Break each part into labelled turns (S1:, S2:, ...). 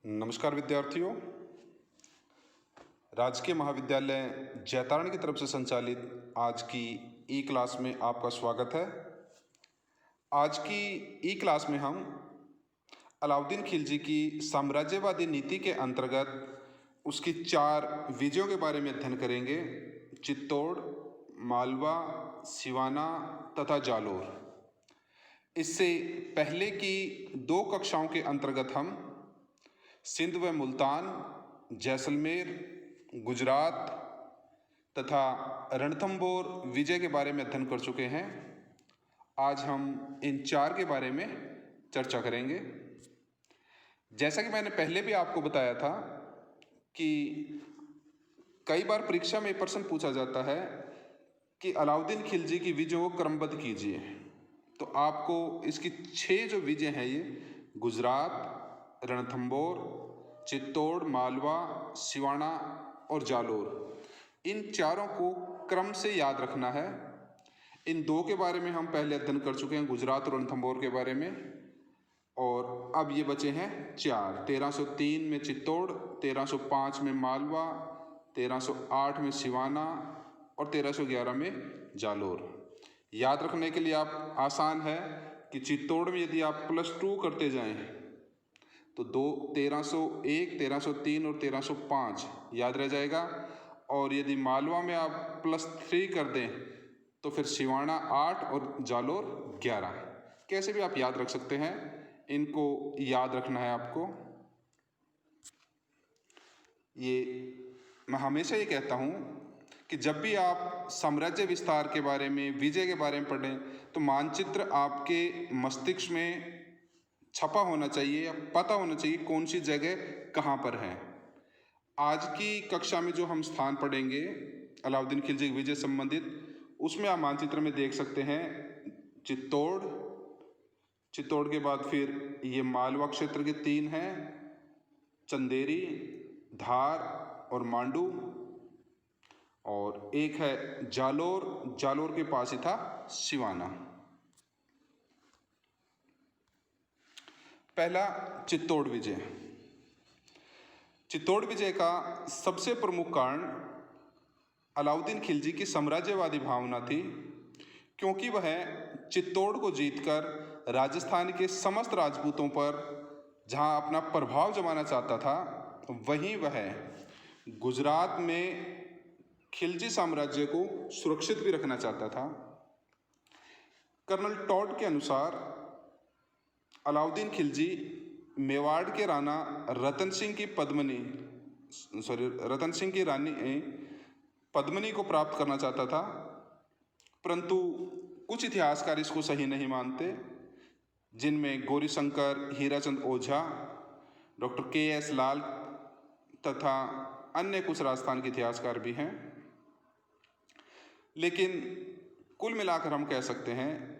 S1: नमस्कार विद्यार्थियों। राजकीय महाविद्यालय जैतारण की तरफ से संचालित आज की ई क्लास में आपका स्वागत है। आज की ई क्लास में हम अलाउद्दीन खिलजी की साम्राज्यवादी नीति के अंतर्गत उसकी 4 विजयों के बारे में अध्ययन करेंगे। चित्तौड़, मालवा, सिवाना तथा जालोर। इससे पहले की 2 कक्षाओं के अंतर्गत हम सिंध व मुल्तान, जैसलमेर, गुजरात तथा रणथंबोर विजय के बारे में अध्ययन कर चुके हैं। आज हम इन 4 के बारे में चर्चा करेंगे। जैसा कि मैंने पहले भी आपको बताया था कि कई बार परीक्षा में प्रश्न पूछा जाता है कि अलाउद्दीन खिलजी की विजयों को क्रमबद्ध कीजिए। तो आपको इसकी 6 जो विजय हैं, ये गुजरात, रणथंबोर, चित्तौड़, मालवा, सिवाना और जालोर, इन 4 को क्रम से याद रखना है। इन 2 के बारे में हम पहले अध्ययन कर चुके हैं, गुजरात और रणथंबोर के बारे में, और अब ये बचे हैं 4। 1303 में चित्तौड़, 1305 में मालवा, 1308 में सिवाना और 1311 में जालोर। याद रखने के लिए आप आसान है कि चित्तौड़ में यदि आप +2 करते जाएं तो 1301, 1303 और 1305 याद रह जाएगा, और यदि मालवा में आप +3 कर दें तो फिर सिवाना 8 और जालोर 11। कैसे भी आप याद रख सकते हैं, इनको याद रखना है आपको। मैं हमेशा ये कहता हूँ कि जब भी आप साम्राज्य विस्तार के बारे में, विजय के बारे में पढ़ें तो मानचित्र आपके मस्तिष्क में छपा होना चाहिए या पता होना चाहिए कौन सी जगह कहाँ पर है। आज की कक्षा में जो हम स्थान पढ़ेंगे अलाउद्दीन खिलजी विजय संबंधित, उसमें आप मानचित्र में देख सकते हैं चित्तौड़, चित्तौड़ के बाद फिर ये मालवा क्षेत्र के 3 हैं, चंदेरी, धार और मांडू, और एक है जालोर। जालोर के पास ही था सिवाना। पहला, चित्तौड़ विजय। चित्तौड़ विजय का सबसे प्रमुख कारण अलाउद्दीन खिलजी की साम्राज्यवादी भावना थी, क्योंकि वह चित्तौड़ को जीतकर राजस्थान के समस्त राजपूतों पर जहां अपना प्रभाव जमाना चाहता था, वहीं वह गुजरात में खिलजी साम्राज्य को सुरक्षित भी रखना चाहता था। कर्नल टॉड के अनुसार अलाउद्दीन खिलजी मेवाड़ के राणा रतन सिंह की रानी पद्मिनी को प्राप्त करना चाहता था, परंतु कुछ इतिहासकार इसको सही नहीं मानते, जिनमें गौरीशंकर, हीराचंद ओझा, डॉक्टर KS लाल तथा अन्य कुछ राजस्थान के इतिहासकार भी हैं। लेकिन कुल मिलाकर हम कह सकते हैं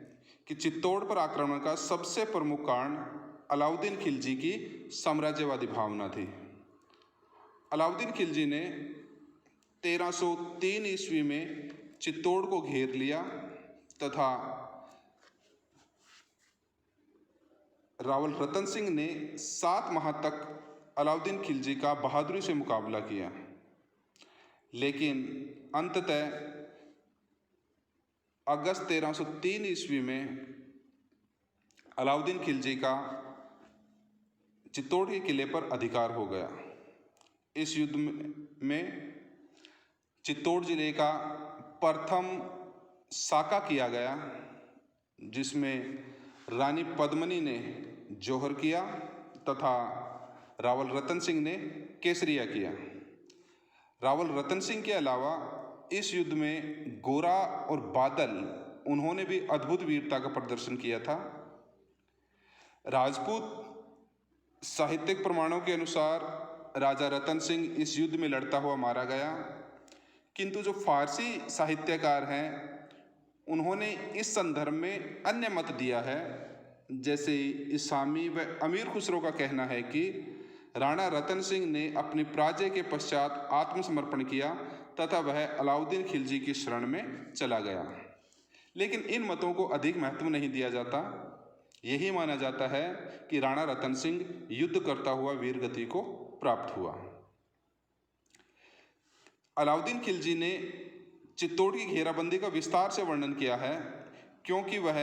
S1: कि चित्तौड़ पर आक्रमण का सबसे प्रमुख कारण अलाउद्दीन खिलजी की साम्राज्यवादी भावना थी। अलाउद्दीन खिलजी ने 1303 ईस्वी में चित्तौड़ को घेर लिया तथा रावल रतन सिंह ने 7 माह तक अलाउद्दीन खिलजी का बहादुरी से मुकाबला किया, लेकिन अंततः अगस्त 1303 ईस्वी में अलाउद्दीन खिलजी का चित्तौड़ के किले पर अधिकार हो गया। इस युद्ध में चित्तौड़ जिले का प्रथम साका किया गया, जिसमें रानी पद्मिनी ने जौहर किया तथा रावल रतन सिंह ने केसरिया किया। रावल रतन सिंह के अलावा इस युद्ध में गोरा और बादल, उन्होंने भी अद्भुत वीरता का प्रदर्शन किया था। राजपूत साहित्यिक प्रमाणों के अनुसार राजा रतन सिंह इस युद्ध में लड़ता हुआ मारा गया, किंतु जो फारसी साहित्यकार हैं उन्होंने इस संदर्भ में अन्य मत दिया है। जैसे इसामी व अमीर खुसरो का कहना है कि राणा रतन सिंह ने अपनी पराजय के पश्चात आत्मसमर्पण किया तथा वह अलाउद्दीन खिलजी की शरण में चला गया। लेकिन इन मतों को अधिक महत्व नहीं दिया जाता, यही माना जाता है कि राणा रतन सिंह युद्ध करता हुआ वीरगति को प्राप्त हुआ। अलाउद्दीन खिलजी ने चित्तौड़ की घेराबंदी का विस्तार से वर्णन किया है, क्योंकि वह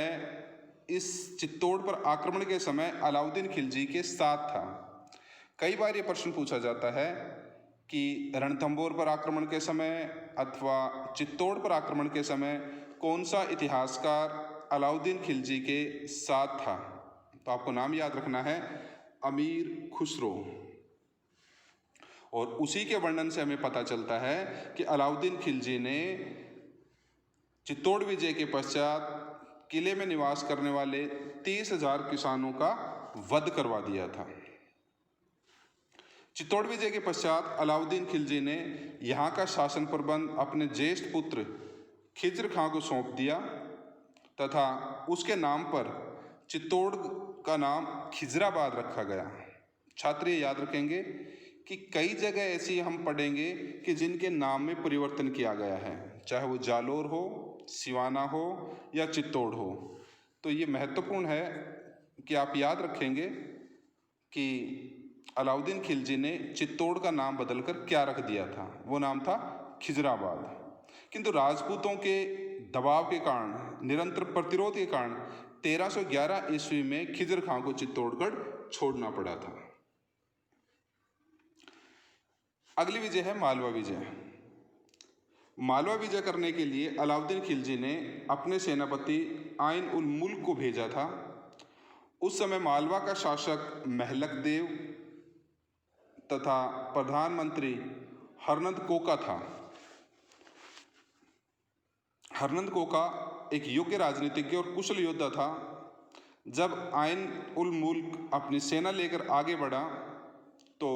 S1: इस चित्तौड़ पर आक्रमण के समय अलाउद्दीन खिलजी के साथ था। कई बार ये प्रश्न पूछा जाता है कि रणथंभौर पर आक्रमण के समय अथवा चित्तौड़ पर आक्रमण के समय कौन सा इतिहासकार अलाउद्दीन खिलजी के साथ था। तो आपको नाम याद रखना है, अमीर खुसरो। और उसी के वर्णन से हमें पता चलता है कि अलाउद्दीन खिलजी ने चित्तौड़ विजय के पश्चात किले में निवास करने वाले 30,000 किसानों का वध करवा दिया था। चित्तौड़ विजय के पश्चात अलाउद्दीन खिलजी ने यहाँ का शासन प्रबंध अपने ज्येष्ठ पुत्र खिज्र खां को सौंप दिया तथा उसके नाम पर चित्तौड़ का नाम खिजराबाद रखा गया। छात्र ये याद रखेंगे कि कई जगह ऐसी हम पढ़ेंगे कि जिनके नाम में परिवर्तन किया गया है, चाहे वो जालोर हो, सिवाना हो या चित्तौड़ हो। तो ये महत्वपूर्ण है कि आप याद रखेंगे कि अलाउद्दीन खिलजी ने चित्तौड़ का नाम बदलकर क्या रख दिया था, वो नाम था खिजराबाद। किंतु राजपूतों के दबाव के कारण, निरंतर प्रतिरोध के कारण 1311 ईस्वी में खिज्र खां को चित्तौड़गढ़ छोड़ना पड़ा था। अगली विजय है मालवा विजय। मालवा विजय करने के लिए अलाउद्दीन खिलजी ने अपने सेनापति आइन उल मुल्क को भेजा था। उस समय मालवा का शासक महलक देव तथा प्रधानमंत्री हरनंद कोका था। हरनंद कोका एक योग्य राजनीतिज्ञ और कुशल योद्धा था। जब आइन उल मुल्क अपनी सेना लेकर आगे बढ़ा तो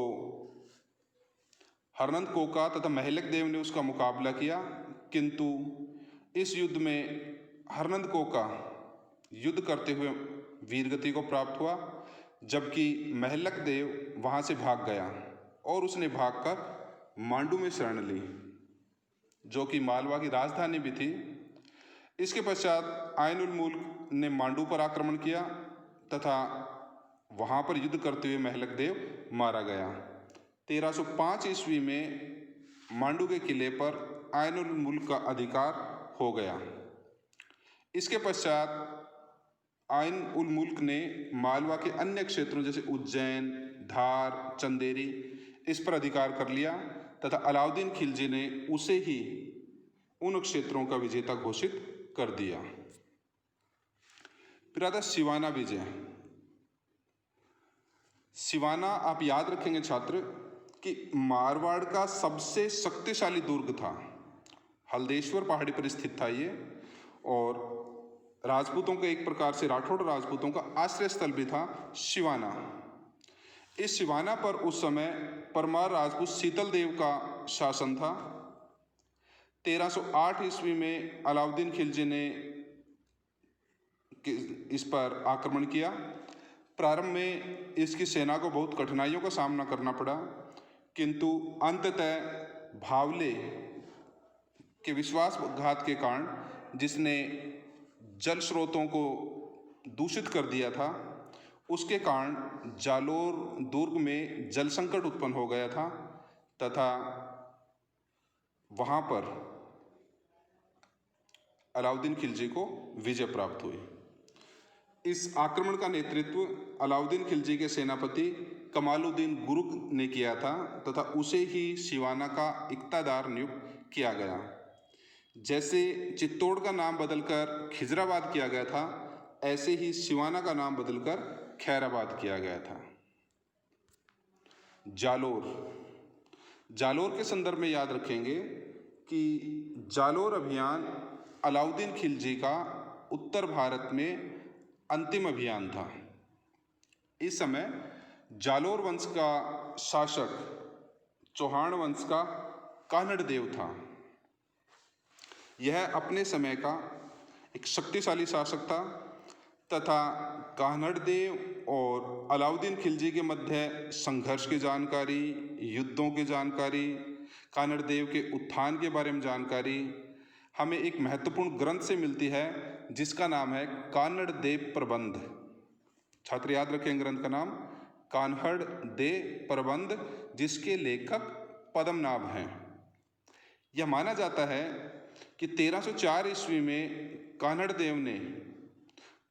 S1: हरनंद कोका तथा महलक देव ने उसका मुकाबला किया, किंतु इस युद्ध में हरनंद कोका युद्ध करते हुए वीरगति को प्राप्त हुआ, जबकि महलक देव वहाँ से भाग गया और उसने भागकर मांडू में शरण ली, जो कि मालवा की राजधानी भी थी। इसके पश्चात आइन उल मुल्क ने मांडू पर आक्रमण किया तथा वहाँ पर युद्ध करते हुए महलक देव मारा गया। 1305 ईस्वी में मांडू के किले पर आइन उल मुल्क का अधिकार हो गया। इसके पश्चात आइन उल मुल्क ने मालवा के अन्य क्षेत्रों जैसे उज्जैन, धार, चंदेरी इस पर अधिकार कर लिया तथा अलाउद्दीन खिलजी ने उसे ही उन क्षेत्रों का विजेता घोषित कर दिया। फिर आता सिवाना विजय। सिवाना आप याद रखेंगे छात्र कि मारवाड़ का सबसे शक्तिशाली दुर्ग था। हल्देश्वर पहाड़ी पर स्थित था ये, और राजपूतों का एक प्रकार से राठौड़ राजपूतों का आश्रय स्थल भी था सिवाना। इस सिवाना पर उस समय परमार राजपूत शीतल देव का शासन था। 1308 ईस्वी में अलाउद्दीन खिलजी ने इस पर आक्रमण किया। प्रारंभ में इसकी सेना को बहुत कठिनाइयों का सामना करना पड़ा, किंतु अंततः भावले के विश्वासघात के कारण, जिसने जल स्रोतों को दूषित कर दिया था, उसके कारण जालोर दुर्ग में जल संकट उत्पन्न हो गया था तथा वहाँ पर अलाउद्दीन खिलजी को विजय प्राप्त हुई। इस आक्रमण का नेतृत्व अलाउद्दीन खिलजी के सेनापति कमालुद्दीन गुरुक ने किया था तथा उसे ही सिवाना का इक्तादार नियुक्त किया गया। जैसे चित्तौड़ का नाम बदलकर खिजराबाद किया गया था, ऐसे ही सिवाना का नाम बदलकर खैराबाद किया गया था। जालोर के संदर्भ में याद रखेंगे कि जालोर अभियान अलाउद्दीन खिलजी का उत्तर भारत में अंतिम अभियान था। इस समय जालोर वंश का शासक चौहान वंश का कानड़ देव था। यह अपने समय का एक शक्तिशाली शासक था तथा कानड़ देव और अलाउद्दीन खिलजी के मध्य संघर्ष की जानकारी, युद्धों की जानकारी, कानड़ देव के उत्थान के बारे में जानकारी हमें एक महत्वपूर्ण ग्रंथ से मिलती है, जिसका नाम है कानड़ देव प्रबंध। छात्र याद रखें ग्रंथ का नाम कान्हड़ दे प्रबंध, जिसके लेखक पद्मनाभ हैं। यह माना जाता है कि 1304 ईस्वी में कान्हड़ देव ने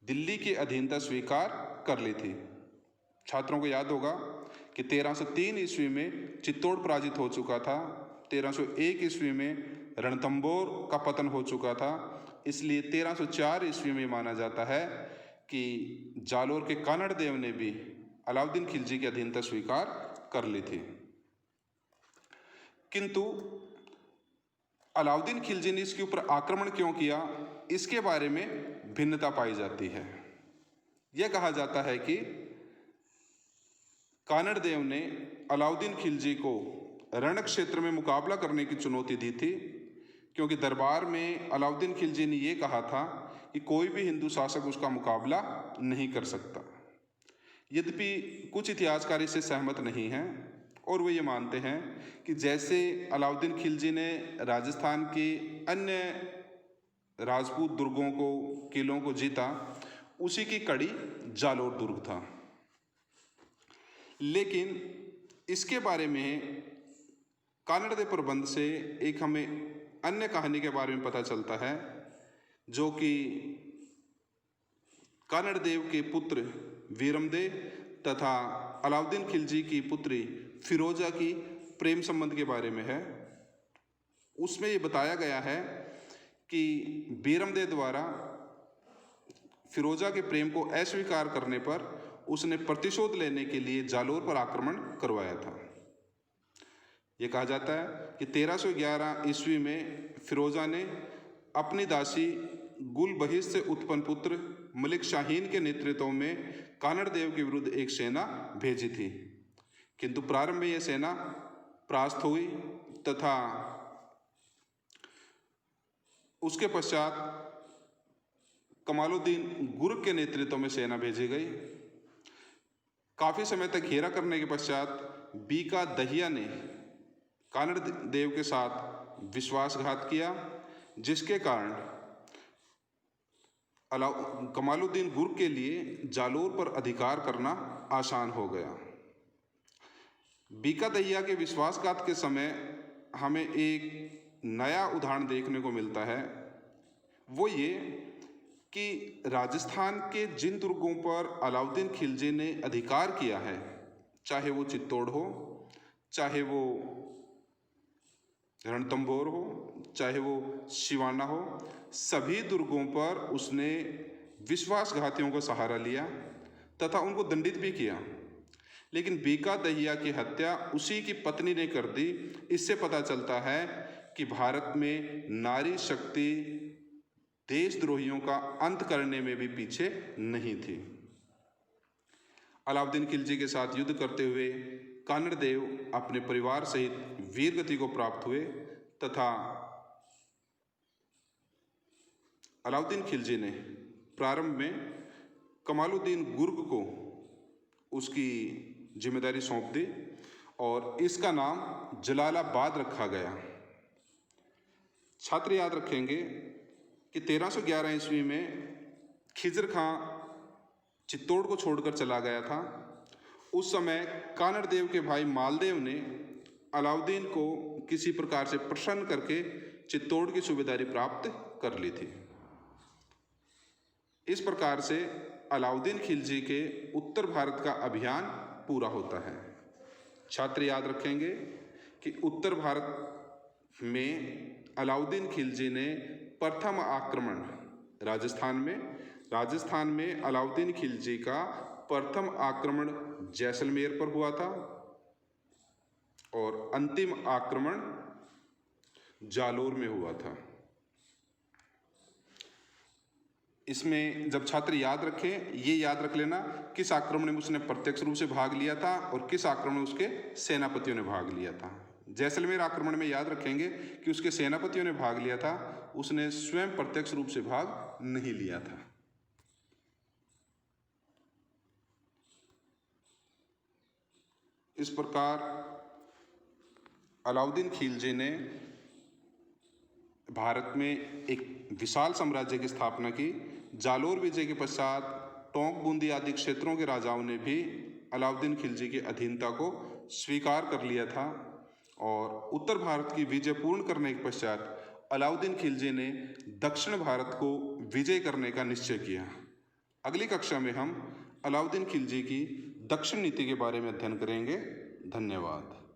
S1: दिल्ली की अधीनता स्वीकार कर ली थी। छात्रों को याद होगा कि 1303 ईस्वी में चित्तौड़ पराजित हो चुका था, 1301 ईस्वी में रणथंभौर का पतन हो चुका था, इसलिए 1304 ईस्वी में माना जाता है कि जालोर के कान्हड़ देव ने भी अलाउद्दीन खिलजी की अधीनता स्वीकार कर ली थी। किंतु अलाउद्दीन खिलजी ने इसके ऊपर आक्रमण क्यों किया, इसके बारे में भिन्नता पाई जाती है। यह कहा जाता है कि कान्हड़ देव ने अलाउद्दीन खिलजी को रण क्षेत्र में मुकाबला करने की चुनौती दी थी, क्योंकि दरबार में अलाउद्दीन खिलजी ने यह कहा था कि कोई भी हिंदू शासक उसका मुकाबला नहीं कर सकता। यद्यपि कुछ इतिहासकार इससे सहमत नहीं हैं और वो ये मानते हैं कि जैसे अलाउद्दीन खिलजी ने राजस्थान के अन्य राजपूत दुर्गों को, किलों को जीता, उसी की कड़ी जालोर दुर्ग था। लेकिन इसके बारे में कान्हड़ दे प्रबंध से एक हमें अन्य कहानी के बारे में पता चलता है, जो कि कान्हड़ देव के पुत्र वीरमदेव तथा अलाउद्दीन खिलजी की पुत्री फिरोजा की प्रेम संबंध के बारे में है। उसमें ये बताया गया है कि वीरमदेव द्वारा फिरोजा के प्रेम को अस्वीकार करने पर उसने प्रतिशोध लेने के लिए जालोर पर आक्रमण करवाया था। ये कहा जाता है कि 1311 ईस्वी में फिरोजा ने अपनी दासी गुल बहिस से उत्पन्न पुत्र मलिक शाहीन के नेतृत्व में कान्हड़ देव के विरुद्ध एक सेना भेजी थी, किंतु प्रारंभ में यह सेना परास्त हुई तथा उसके पश्चात कमालुद्दीन गुर्ग के नेतृत्व में सेना भेजी गई। काफ़ी समय तक घेरा करने के पश्चात बीका दहिया ने कान्हड़ देव के साथ विश्वासघात किया, जिसके कारण कमालुद्दीन गुर्ग के लिए जालोर पर अधिकार करना आसान हो गया। बीका दहिया के विश्वासघात के समय हमें एक नया उदाहरण देखने को मिलता है, वो ये कि राजस्थान के जिन दुर्गों पर अलाउद्दीन खिलजी ने अधिकार किया है, चाहे वो चित्तौड़ हो, चाहे वो रणथंभौर हो, चाहे वो सिवाना हो, सभी दुर्गों पर उसने विश्वासघातियों का सहारा लिया तथा उनको दंडित भी किया। लेकिन बीका दहिया की हत्या उसी की पत्नी ने कर दी। इससे पता चलता है कि भारत में नारी शक्ति देशद्रोहियों का अंत करने में भी पीछे नहीं थी। अलाउद्दीन खिलजी के साथ युद्ध करते हुए कान्हड़ देव अपने परिवार सहित वीरगति को प्राप्त हुए तथा अलाउद्दीन खिलजी ने प्रारंभ में कमालुद्दीन गुर्ग को उसकी जिम्मेदारी सौंप दी और इसका नाम जलालाबाद रखा गया। छात्र याद रखेंगे कि 1311 ईस्वी में खिजर खां चित्तौड़ को छोड़कर चला गया था। उस समय कान्हड़ देव के भाई मालदेव ने अलाउद्दीन को किसी प्रकार से प्रसन्न करके चित्तौड़ की सूबेदारी प्राप्त कर ली थी। इस प्रकार से अलाउद्दीन खिलजी के उत्तर भारत का अभियान पूरा होता है। छात्र याद रखेंगे कि उत्तर भारत में अलाउद्दीन खिलजी ने प्रथम आक्रमण राजस्थान में अलाउद्दीन खिलजी का प्रथम आक्रमण जैसलमेर पर हुआ था और अंतिम आक्रमण जालोर में हुआ था। इसमें जब छात्र याद रखें, ये याद रख लेना किस आक्रमण में उसने प्रत्यक्ष रूप से भाग लिया था और किस आक्रमण में उसके सेनापतियों ने भाग लिया था। जैसलमेर आक्रमण में याद रखेंगे कि उसके सेनापतियों ने भाग लिया था, उसने स्वयं प्रत्यक्ष रूप से भाग नहीं लिया था। इस प्रकार अलाउद्दीन खिलजी ने भारत में एक विशाल साम्राज्य की स्थापना की। जालोर विजय के पश्चात टोंक, बूंदी आदि क्षेत्रों के राजाओं ने भी अलाउद्दीन खिलजी की अधीनता को स्वीकार कर लिया था और उत्तर भारत की विजय पूर्ण करने के पश्चात अलाउद्दीन खिलजी ने दक्षिण भारत को विजय करने का निश्चय किया। अगली कक्षा में हम अलाउद्दीन खिलजी की दक्षिण नीति के बारे में अध्ययन करेंगे। धन्यवाद।